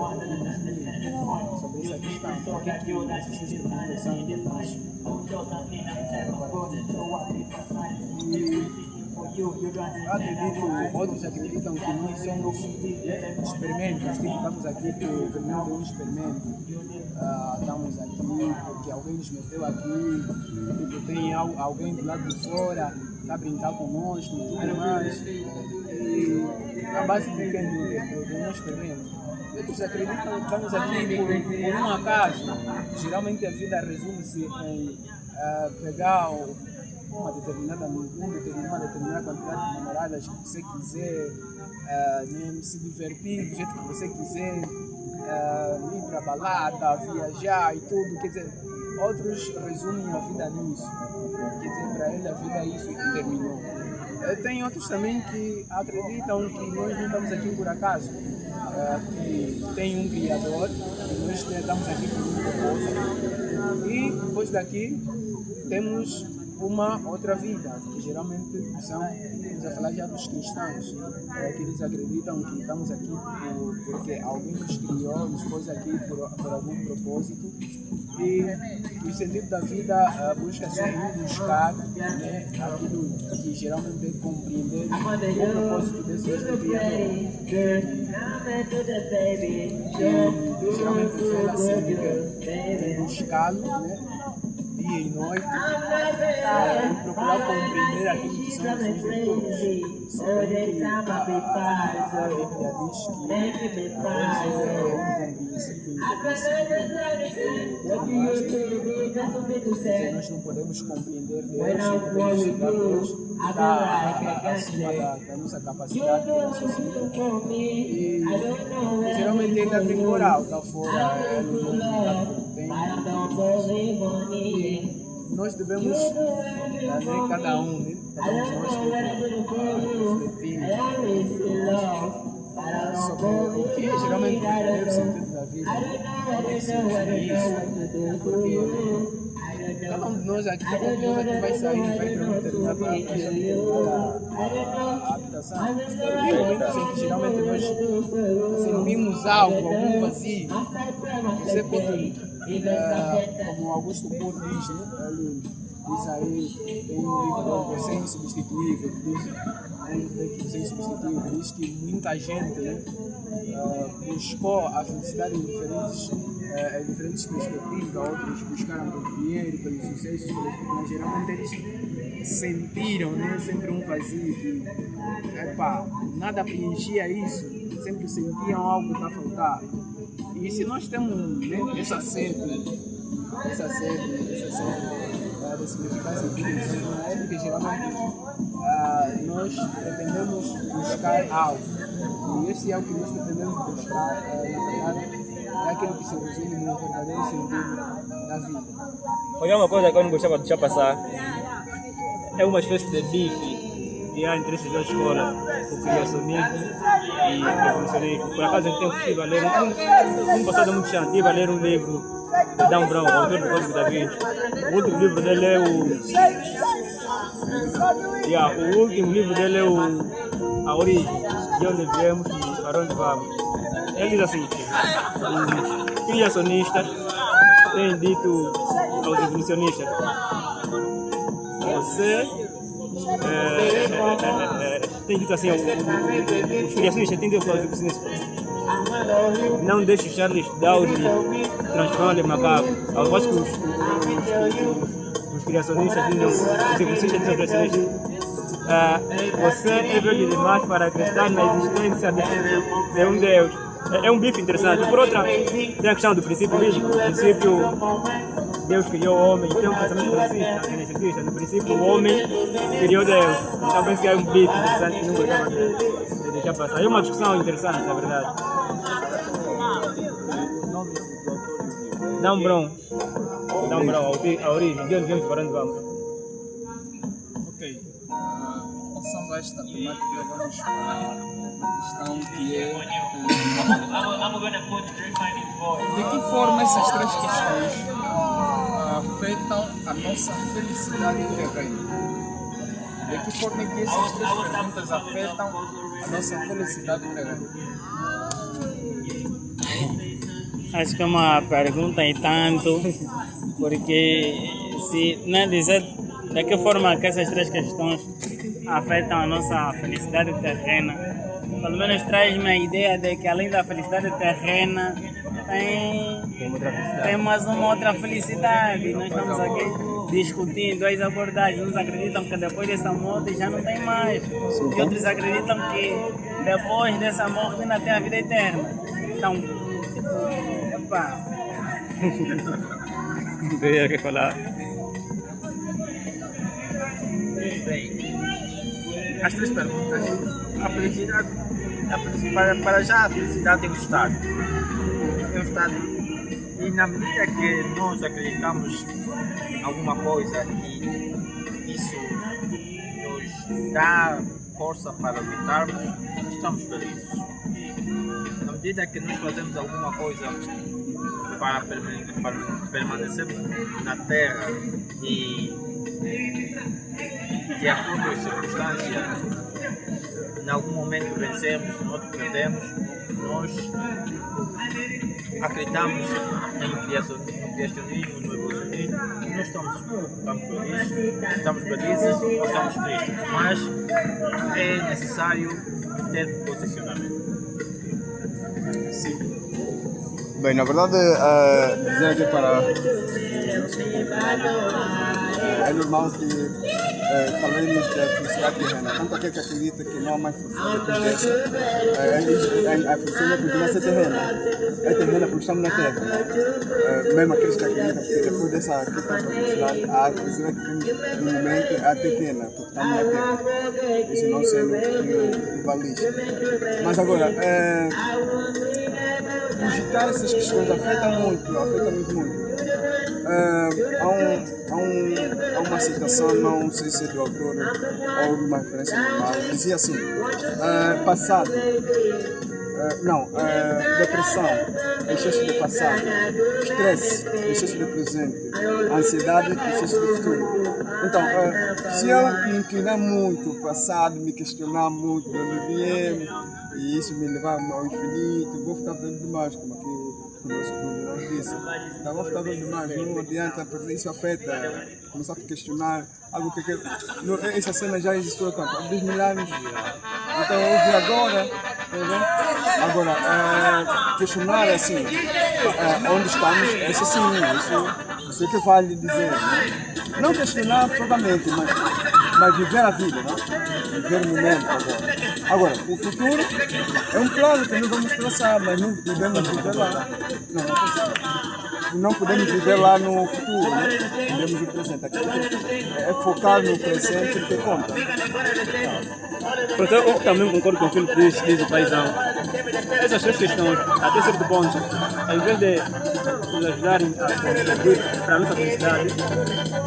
sobre essa questão. O que essas perguntas são importantes? Outros acreditam que nós somos experimentos, que estamos aqui por meio de um experimento. Estamos aqui porque alguém nos meteu aqui, porque tem alguém do lado de fora a brincar conosco e tudo mais. E a base de um experimento. Outros acreditam que estamos aqui por um acaso. Geralmente a vida resume-se em pegar uma determinada quantidade de namoradas que você quiser, se divertir do jeito que você quiser, ir para a balada, viajar e tudo. Quer dizer, outros resumem a vida nisso. Quer dizer, para ele a vida é isso e terminou. Tem outros também que acreditam que nós não estamos aqui por acaso, que tem um Criador, que nós estamos aqui por um propósito. E depois daqui temos uma outra vida, que geralmente estamos a falar já dos cristãos, que eles acreditam que estamos aqui porque alguém nos criou, nos pôs aqui por algum propósito. E o sentido da vida busca-se buscar, né, aquilo que geralmente é compreender o propósito desse Criador. E geralmente ela sempre buscá-lo, né, dia e noite, e procurar compreender aquilo que são as suas virtudes. Sabendo que a Bíblia diz que Deus é incompreensível. Nós não podemos compreender Deus, não podemos estudar Deus, está acima da nossa capacidade de raciocínio. E geralmente ele é temporal, está fora, é limitado pelo tempo. Nós devemos, cada um de nós deve refletir sobre o que geralmente é o verdadeiro sentido da vida, o que significa isso, porque cada um de nós aqui vai sair e vai para uma determinada habitação. Tem momentos em que geralmente nós sentimos algum vazio. Você pode, como Augusto Cury diz, né? Ele diz aí, tem um livro dele, Você é Insubstituível, que diz, Você é Insubstituível, diz que muita gente, né, buscou a felicidade em diferentes perspectivas, outros buscaram pelo dinheiro, pelos sucessos, mas geralmente eles sentiram, né, sempre um vazio que nada preenchia isso, sempre sentiam algo para faltar. E se nós temos, né, essa sede de significar sentido, é porque geralmente nós pretendemos buscar algo. E esse algo que nós pretendemos buscar, na verdade, é aquilo que se resume no verdadeiro sentido da vida. Olha, uma coisa que eu não gostava de deixar passar, é uma espécie de bife que há entre essas duas escolas, o criacionismo e evolucionismo. Por acaso eu tenho estive a ler, um passado muito chão, estive a ler um livro de Dan Brown, autor do Código da Vinci. O último livro dele é o último livro dele é A Origem, de onde viemos e para onde vamos. Ele diz assim, os criacionistas têm dito aos evolucionistas, você tem dito assim, os criacionistas têm dito aos evolucionistas, não deixe o Charles Darwin transformar em macaco. Eu acho que os criacionistas dizem, os evolucionistas dizem aos criacionistas, você é velho demais para acreditar na existência de um Deus. É um bife interessante. Por outra, tem a questão do princípio bíblico. O princípio, Deus criou o homem. Tem um pensamento cientista. No princípio, o homem criou Deus. Então, penso que é um bife interessante que não gostava de deixar passar. É uma discussão interessante, na verdade. Dan Brown, a origem, de onde viemos para onde vamos. Ok. Passando a esta temática, vamos para a questão que é de que forma essas três questões afetam a nossa felicidade terrena? De que forma que essas três perguntas afetam a nossa felicidade terrena? Acho que é uma pergunta e tanto, porque se não dizer de que forma que essas três questões afetam a nossa felicidade terrena, pelo menos traz-me a ideia de que além da felicidade terrena tem mais uma outra felicidade. Nós estamos aqui discutindo as abordagens. Uns acreditam que depois dessa morte já não tem mais, e outros acreditam que depois dessa morte ainda tem a vida eterna. Então, Teria que falar. Bem, as três perguntas. A felicidade, para já a felicidade é um estado. É um estado, e na medida que nós acreditamos em alguma coisa e isso nos dá força para lutarmos, estamos felizes. Na medida que nós fazemos alguma coisa para permanecermos na Terra e de acordo com as circunstâncias, em algum momento vencemos, em outro perdemos, nós acreditamos em criacionismo, no evolucionismo, nós estamos felizes ou estamos tristes, mas é necessário ter posicionamento. Sim. Bem, na verdade, dizer aqui para é normal que falemos da felicidade terrena. Tanto aquele que acredita que não há mais felicidade que essa, a felicidade continua a ser terrena. É terrena porque estamos na Terra. Mesmo aqueles que acreditam que depois dessa questão da felicidade, a felicidade que temos no momento é terrena, porque estamos na Terra. Isso não sendo globalista. Mas agora, cogitar essas questões afeta-nos muito. Há uma citação, não sei se é do autor ou de uma referência normal, dizia assim, depressão, excesso de passado, estresse, excesso de presente, ansiedade, excesso de futuro. Então, se eu me inclinar muito ao passado, me questionar muito de onde viemos, e isso me levar ao infinito, vou ficar velho demais, como aqui o nosso convidado disse. Então, vou ficar velho demais, não adianta, porque isso afeta, começar a questionar algo que essa cena já existiu há 10 mil anos, então eu ouvi agora. Agora, questionar assim, onde estamos, isso sim, isso é que vale dizer. Né? Não questionar propriamente, mas viver a vida, né? Viver o momento agora. Agora, o futuro é um plano que nós vamos traçar, mas não podemos viver lá. Não podemos viver lá no futuro, né? Podemos no presente. É focar no presente que conta. Portanto, eu também concordo com aquilo que diz o paizão. Essas três questões, até certo ponto, ao invés de nos ajudarem a contribuir para a nossa felicidade,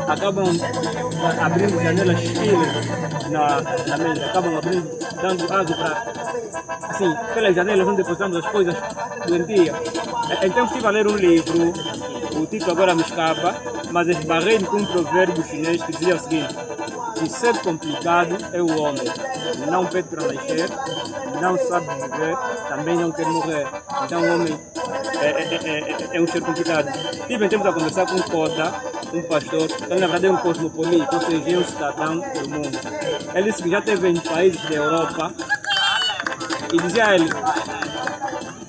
acabam abrindo janelas filas na mente, acabam dando asa assim, pelas janelas onde depositamos as coisas doentias. Então estive a ler um livro, o título agora me escapa, mas esbarrei com um provérbio chinês que dizia o seguinte: o ser complicado é o homem, não pede para nascer, não sabe viver, também não quer morrer. Então o homem é um ser complicado. Tive tempos a conversar com um Cota, um pastor, que na verdade é um cosmopolita, ou seja, é um cidadão do mundo. Ele disse que já esteve em países da Europa e dizia a ele: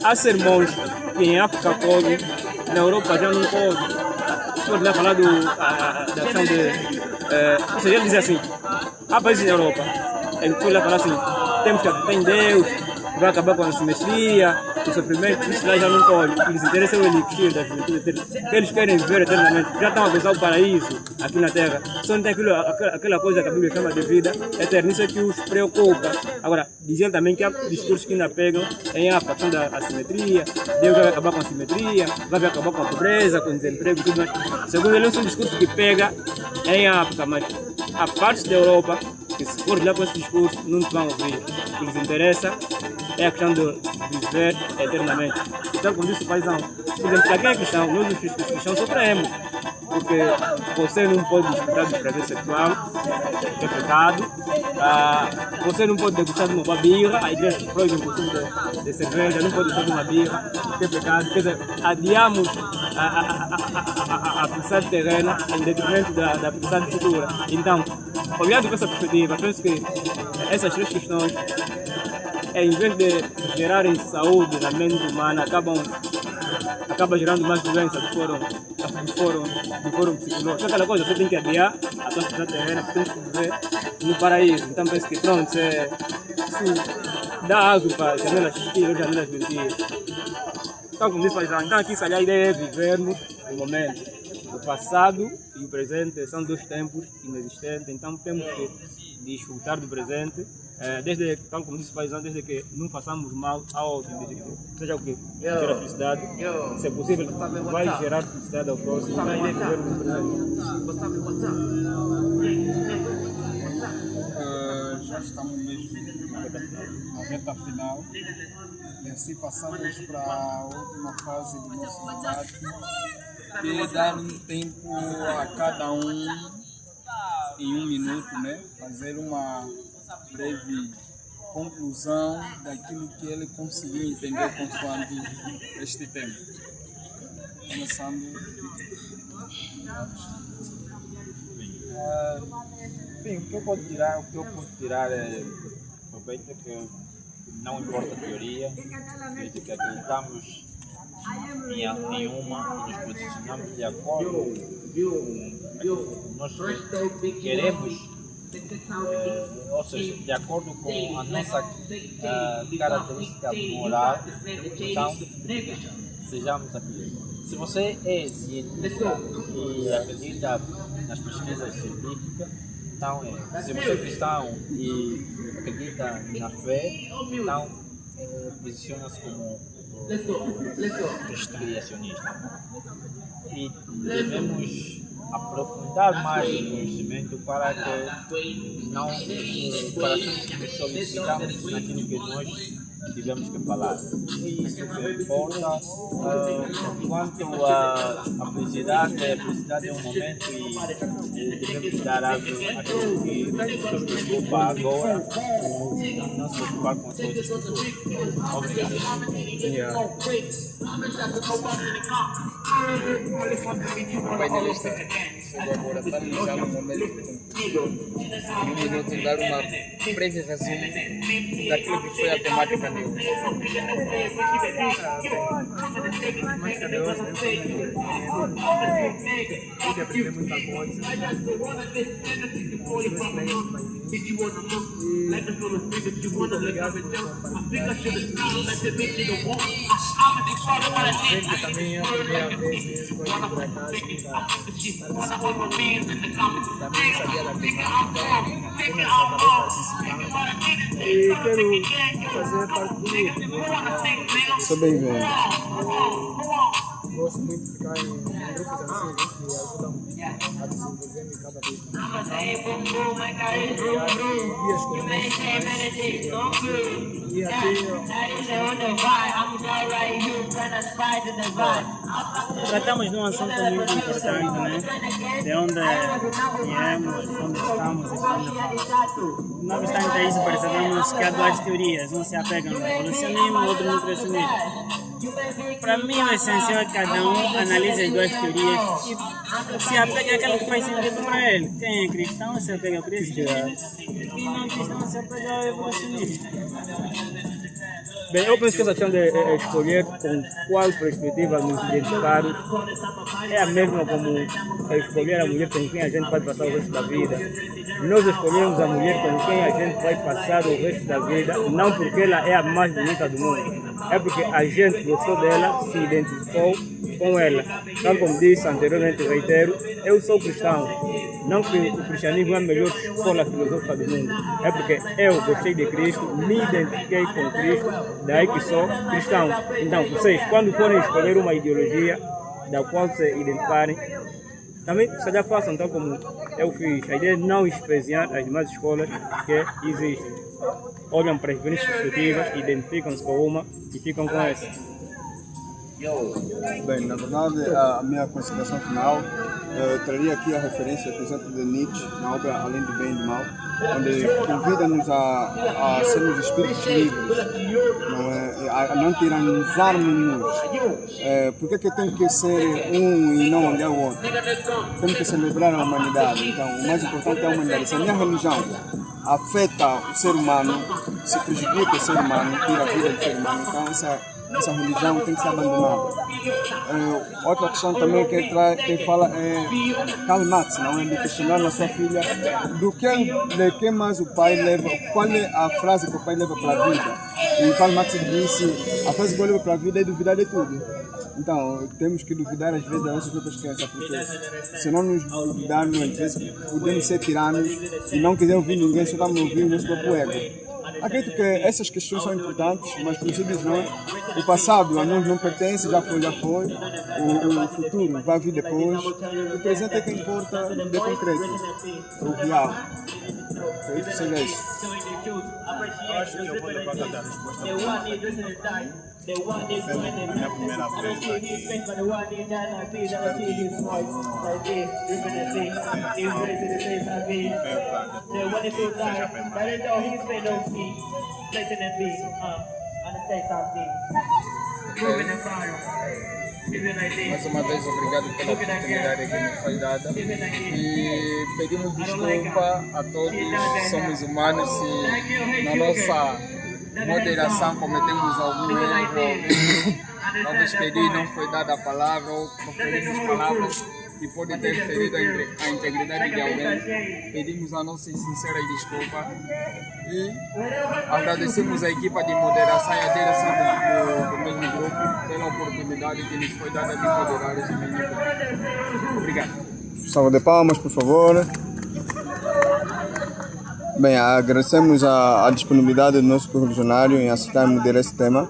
há sermões que em África pode, na Europa já não pode. Se for lá falar da questão de. Ou seja, ele dizia assim: há países na Europa, ele foi lá falar assim: temos que acreditar em Deus, vai acabar com a simetria, o sofrimento, isso lá já não pode. O que lhes interessa é o elixir da juventude eterna. O que eles querem viver eternamente. Já estão a gozar o paraíso aqui na Terra. Só não tem aquela coisa que a Bíblia chama de vida eterna. Isso é que os preocupa. Agora, dizendo também que há discursos que ainda pegam em a questão da assimetria, Deus vai acabar com a assimetria, vai acabar com a pobreza, com o desemprego e tudo mais. Segundo ele, é um discurso que pega em África, mas há partes da Europa que, se for lá com esse discurso, não te vão ouvir. O que lhes interessa é a questão de viver eternamente. Então, como disse o paizão, por exemplo, para quem é cristão, nós os cristãos sofremos, porque você não pode desfrutar do prazer sexual, que é pecado, você não pode degustar de uma birra, a igreja proíbe o consumo de cerveja, não pode degustar de uma birra, que é pecado. Quer dizer, adiamos a felicidade terrena em detrimento da felicidade futura. Então, olhando para essa perspectiva, penso que essas três questões, em vez de gerarem saúde na mente humana, acaba gerando mais doenças do fórum psicológico. É aquela coisa, você tem que adiar a sua felicidade terrena, você tem que viver no paraíso. Então penso que pronto, dá aso para janelas chiquinhas ou janelas mentiras. Então, como disse o paizão, então aqui se a ideia é vivermos o momento. O passado e o presente são dois tempos inexistentes, então temos que desfrutar do presente, desde, tal como disse o paizão, desde que não façamos mal ao outro, seja o que gera felicidade, se é possível, vai gerar felicidade ao próximo, vai viver no presente. Já estamos mesmo na reta final e assim passamos para a última fase do nosso debate, que é dar um tempo a cada um em 1 minuto, né? Fazer uma breve conclusão daquilo que ele conseguiu entender consoante este tema. Começando. Bem, o que eu posso tirar é proveito que não importa a teoria, desde que acreditamos em uma e nos posicionamos de acordo com nós queremos, ou seja, de acordo com a nossa característica moral, então sejamos aquilo. Se você é cientista e acredita nas pesquisas científicas, então se você é cristão e acredita na fé, então posiciona-se como criacionista. E devemos aprofundar mais o conhecimento para que não para nos solidificarmos naquilo que nós tivemos que falar. E isso que importa. Quanto à felicidade é um momento e devemos dar aquilo que nos preocupa agora, não se preocupar com as coisas futuras. Obrigado. O painelista chegou agora para já no momento de 1 minuto dar uma breve resumo daquilo que foi a temática de hoje. A temática de hoje pude aprender muita coisa. Os meus colegas do painel. E muito obrigado por compartilhar. Gente, também é a primeira vez mesmo, por acaso, também sabia da temática, apenas acabei participando. E quero fazer parte do grupo. Sou bem-vindo. gosto muito de ficar em grupos assim, que ajudam a desenvolver-me cada vez mais. Dias como esse, e até Tratamos de um assunto muito importante, né? De onde viemos, onde estamos e onde vamos. Não obstante isso, percebemos que há duas teorias. Um se apega no evolucionismo, o outro no criacionismo. Para mim, o essencial é que cada um analise as duas teorias e se apega àquilo que faz sentido para ele. Quem é cristão se apega ao cristianismo, quem não é cristão se apega ao evolucionismo. Bem, eu penso que essa questão de escolher com qual perspectiva nos identificarmos é a mesma como escolher a mulher com quem a gente vai passar o resto da vida. Nós escolhemos a mulher com quem a gente vai passar o resto da vida, não porque ela é a mais bonita do mundo, é porque a gente gostou dela, se identificou com ela. Tal como disse anteriormente, reitero, eu sou cristão. Não que o cristianismo é a melhor escola filosófica do mundo, é porque eu gostei de Cristo, me identifiquei com Cristo, daí que sou cristão. Então, vocês, quando forem escolher uma ideologia da qual se identificarem, também se já façam tal como eu fiz. A ideia é não espezinhar as demais escolas que existem. Olham para as diferentes perspectivas, identificam-se com uma e ficam com essa. Bem, na verdade, a minha consideração final traria aqui a referência, por exemplo, de Nietzsche, na obra Além do Bem e do Mal, onde convida-nos a sermos espíritos livres, a não tiranizarmos-nos. Por que tem que ser um e não olhar o outro? Temos que celebrar a humanidade. Então, o mais importante é a humanidade. Se a minha religião afeta o ser humano, se prejudica o ser humano, tira a vida do ser humano, então essa religião tem que ser abandonada. Outra questão também que fala é Karl Marx, não é? De questionar na sua filha de que mais o pai leva, qual é a frase que o pai leva para a vida. E Karl Marx disse, a frase que eu levo para a vida é duvidar de tudo. Então, temos que duvidar às vezes das nossas próprias crenças, porque se não nos duvidarmos, às vezes podemos ser tiranos e não quiser ouvir ninguém, só estamos a ouvir o nosso próprio ego. Acredito que essas questões são importantes, mas princípios não. O passado a nós não pertence, já foi. O futuro vai vir depois. O presente é que importa de concreto, o real. Acredito que seja isso. Eu acho que eu vou levar cada resposta para minha primeira vez aqui. Mais uma vez, obrigado pela oportunidade que me foi dada e pedimos desculpa a todos, somos humanos e na nossa moderação cometemos algum erro, talvez pedir não foi dada a palavra ou proferimos palavras que podem ter ferido a integridade de alguém. Pedimos a nossa sincera desculpa e agradecemos a equipa de moderação e a direção do mesmo grupo pela oportunidade que nos foi dada de moderar esse mesmo grupo. Obrigado. Salva de palmas, por favor. Bem, agradecemos a disponibilidade do nosso correligionário em aceitar moderar esse tema.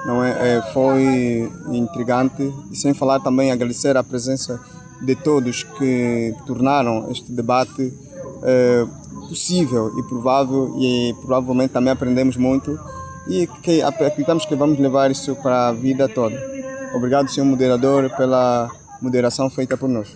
Não é, foi intrigante e sem falar também agradecer a presença de todos que tornaram este debate possível e provável, e provavelmente também aprendemos muito e que acreditamos que vamos levar isso para a vida toda. Obrigado, senhor moderador, pela moderação feita por nós.